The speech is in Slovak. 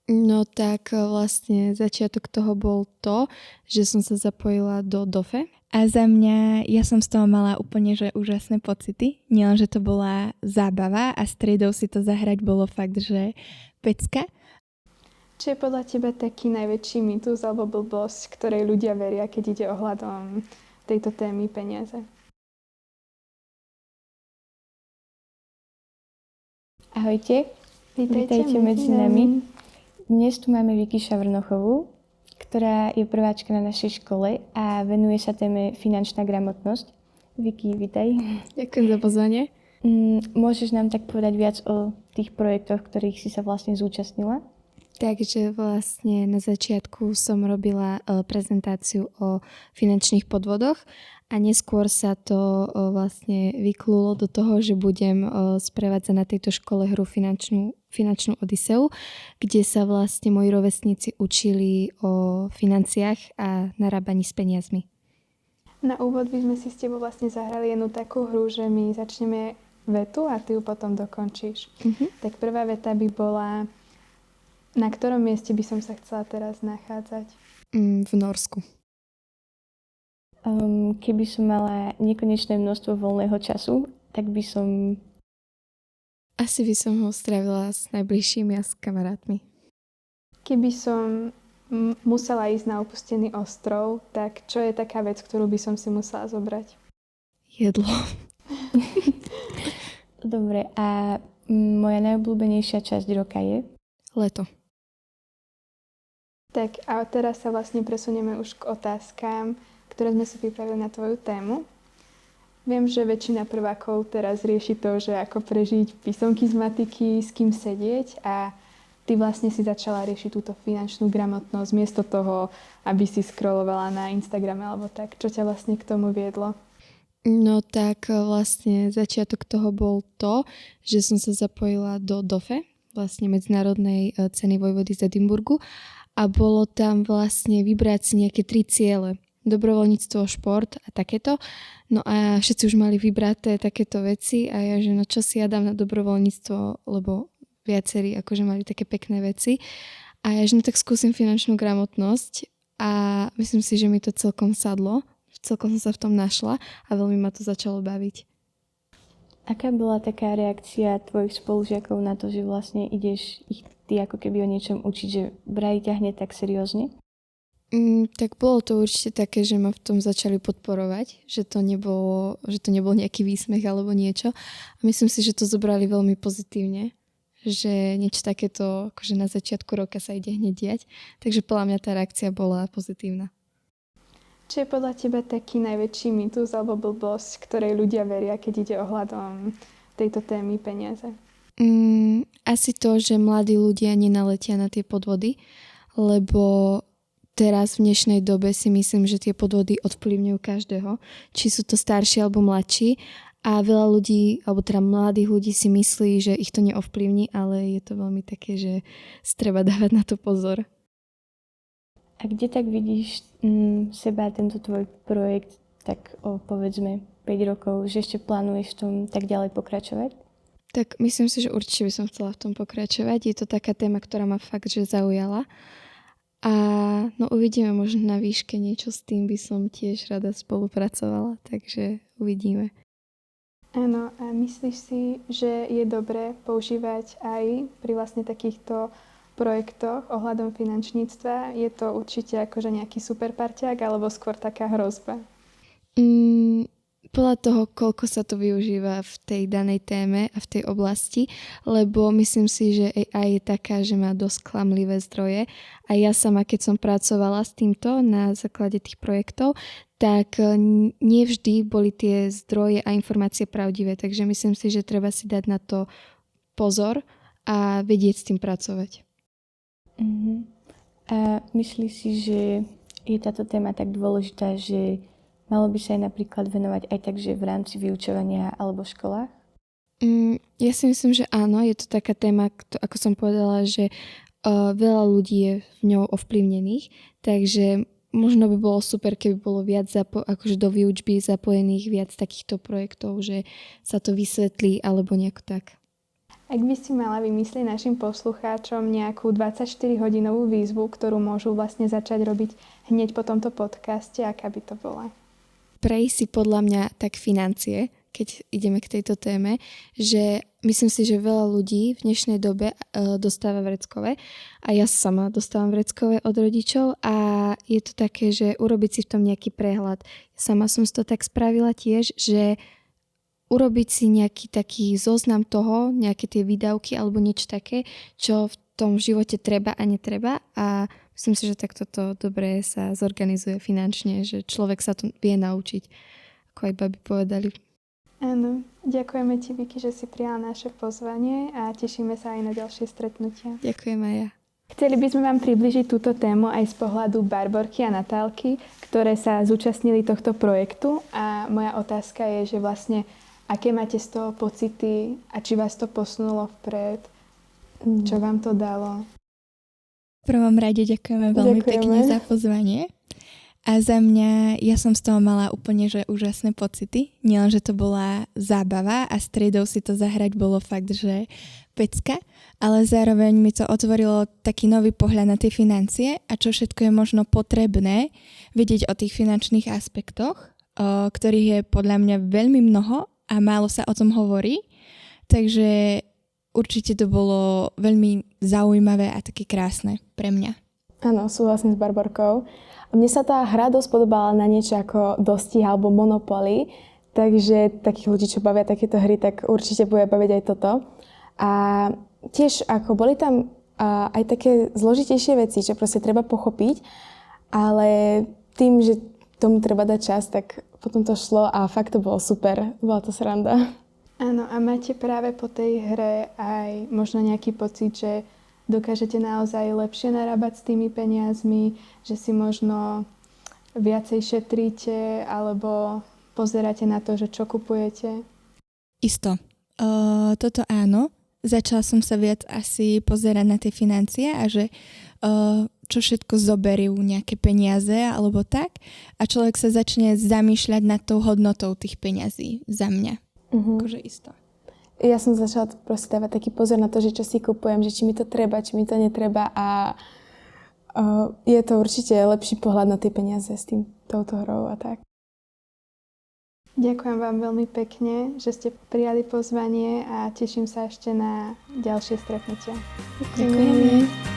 No tak vlastne začiatok toho bol to, že som sa zapojila do DOFE. A za mňa, ja som z toho mala úplne že úžasné pocity. Nielen, že to bola zábava a s triedou si to zahrať bolo fakt, že pecka. Čo je podľa teba taký najväčší mýtus alebo blbosť, ktorej ľudia veria, keď ide ohľadom tejto témy peniaze? Ahojte, vítajte medzi nami. Dnes tu máme Vicky Šavrnochovú, ktorá je prváčka na našej škole a venuje sa téme finančná gramotnosť. Vicky, vítaj. Ďakujem za pozvanie. Môžeš nám tak povedať viac o tých projektoch, ktorých si sa vlastne zúčastnila? Takže vlastne na začiatku som robila prezentáciu o finančných podvodoch a neskôr sa to vlastne vyklulo do toho, že budem sprevádzať na tejto škole hru finančnú Odiseu, kde sa vlastne moji rovesníci učili o financiách a narábaní s peniazmi. Na úvod by sme si s tebou vlastne zahrali jednu takú hru, že my začneme vetu a ty ju potom dokončíš. Tak prvá veta by bola: na ktorom mieste by som sa chcela teraz nachádzať? V Norsku. Keby som mala nekonečné množstvo voľného času, tak by som... Asi by som ho strávila s najbližšími a s kamarátmi. Keby som musela ísť na opustený ostrov, tak čo je taká vec, ktorú by som si musela zobrať? Jedlo. Dobre, a moja najobľúbenejšia časť roka je? Leto. Tak a teraz sa vlastne presunieme už k otázkám, ktoré sme si pripravili na tvoju tému. Viem, že väčšina prvákov teraz rieši to, že ako prežiť písomky z matiky, s kým sedieť, a ty vlastne si začala riešiť túto finančnú gramotnosť miesto toho, aby si scrollovala na Instagrame alebo tak. Čo ťa vlastne k tomu viedlo? No tak vlastne začiatok toho bol to, že som sa zapojila do DOFE, vlastne Medzinárodnej ceny vojvody z Edinburgu, a bolo tam vlastne vybrať si nejaké 3 ciele. Dobrovoľníctvo, šport a takéto. No a všetci už mali vybraté takéto veci a ja, že no čo si ja dám na dobrovoľníctvo, lebo viacerí akože mali také pekné veci. A ja, že no tak skúsim finančnú gramotnosť a myslím si, že mi to celkom sadlo. Celkom som sa v tom našla a veľmi ma to začalo baviť. Aká bola taká reakcia tvojich spolužiakov na to, že vlastne ideš ich ty ako keby o niečom učiť, že brali ťa hneď tak seriózne? Tak bolo to určite také, že ma v tom začali podporovať, že to nebol nejaký výsmech alebo niečo. A myslím si, že to zobrali veľmi pozitívne, že niečo takéto akože na začiatku roka sa ide hneď diať. Takže podľa mňa tá reakcia bola pozitívna. Čo je podľa teba taký najväčší mýtus alebo blbosť, ktorej ľudia veria, keď ide ohľadom tejto témy peniaze? Asi to, že mladí ľudia nenaletia na tie podvody, lebo teraz v dnešnej dobe si myslím, že tie podvody ovplyvňujú každého, či sú to starší alebo mladší, a veľa ľudí, alebo teda mladých ľudí si myslí, že ich to neovplyvní, ale je to veľmi také, že si treba dávať na to pozor. A kde tak vidíš seba, tento tvoj projekt, tak povedzme 5 rokov, že ešte plánuješ v tom tak ďalej pokračovať? Tak myslím si, že určite by som chcela v tom pokračovať. Je to taká téma, ktorá ma fakt, že zaujala. A no uvidíme, možno na výške niečo s tým by som tiež rada spolupracovala, takže uvidíme. Áno, a myslíš si, že je dobré používať aj pri vlastne takýchto projektoch ohľadom finančníctva? Je to určite akože nejaký super parťák alebo skôr taká hrozba? Podľa toho, koľko sa to využíva v tej danej téme a v tej oblasti, lebo myslím si, že AI je taká, že má dosť klamlivé zdroje, a ja sama, keď som pracovala s týmto na základe tých projektov, tak nevždy boli tie zdroje a informácie pravdivé, takže myslím si, že treba si dať na to pozor a vedieť s tým pracovať. A myslíš si, že je táto téma tak dôležitá, že malo by sa aj napríklad venovať aj tak, že v rámci vyučovania alebo v školách? Ja si myslím, že áno, je to taká téma, ako som povedala, že veľa ľudí je v ňou ovplyvnených, takže možno by bolo super, keby bolo viac akože do výučby zapojených viac takýchto projektov, že sa to vysvetlí alebo nejako tak. Ak by si mala vymyslieť našim poslucháčom nejakú 24-hodinovú výzvu, ktorú môžu vlastne začať robiť hneď po tomto podcaste, aká by to bola? Prejsť si podľa mňa tak financie, keď ideme k tejto téme, že myslím si, že veľa ľudí v dnešnej dobe dostáva vreckové a ja sama dostávam vreckové od rodičov a je to také, že urobiť si v tom nejaký prehľad. Sama som si to tak spravila tiež, že urobiť si nejaký taký zoznam toho, nejaké tie výdavky alebo niečo také, čo v tom živote treba a netreba a myslím si, že takto to dobre sa zorganizuje finančne, že človek sa to vie naučiť, ako aj babi povedali. Áno, ďakujeme ti, Vicky, že si prijala naše pozvanie a tešíme sa aj na ďalšie stretnutia. Ďakujem aj ja. Chceli by sme vám približiť túto tému aj z pohľadu Barborky a Natálky, ktoré sa zúčastnili tohto projektu a moja otázka je, že vlastne aké máte z toho pocity a či vás to posunulo vpred? Čo vám to dalo? V prvom rade ďakujeme veľmi pekne za pozvanie. A za mňa, ja som z toho mala úplne že úžasné pocity. Nielen, že to bola zábava a s triedou si to zahrať bolo fakt, že pecka, ale zároveň mi to otvorilo taký nový pohľad na tie financie a čo všetko je možno potrebné vedieť o tých finančných aspektoch, ktorých je podľa mňa veľmi mnoho a málo sa o tom hovorí. Takže určite to bolo veľmi zaujímavé a také krásne pre mňa. Áno, súhlasím s Barborkou. Mne sa tá hra dosť podobala na niečo ako Dostih alebo Monopoly, takže takých ľudí, čo bavia takéto hry, tak určite bude baviť aj toto. A tiež ako boli tam aj také zložitejšie veci, že proste treba pochopiť, ale tým, že tomu treba dať čas, tak potom to šlo a fakt to bolo super, bola to sranda. Áno, a máte práve po tej hre aj možno nejaký pocit, že dokážete naozaj lepšie narábať s tými peniazmi, že si možno viacej šetríte alebo pozeráte na to, že čo kupujete? Isto. Toto áno. Začala som sa viac asi pozerať na tie financie a že čo všetko zoberú nejaké peniaze alebo tak a človek sa začne zamýšľať nad tou hodnotou tých peňazí za mňa. Akože isto. Ja som začala proste dávať taký pozor na to, že čo si kupujem, že či mi to treba, či mi to netreba a je to určite lepší pohľad na tie peniaze s touto hrou a tak. Ďakujem vám veľmi pekne, že ste prijali pozvanie a teším sa ešte na ďalšie stretnutia. Ďakujeme.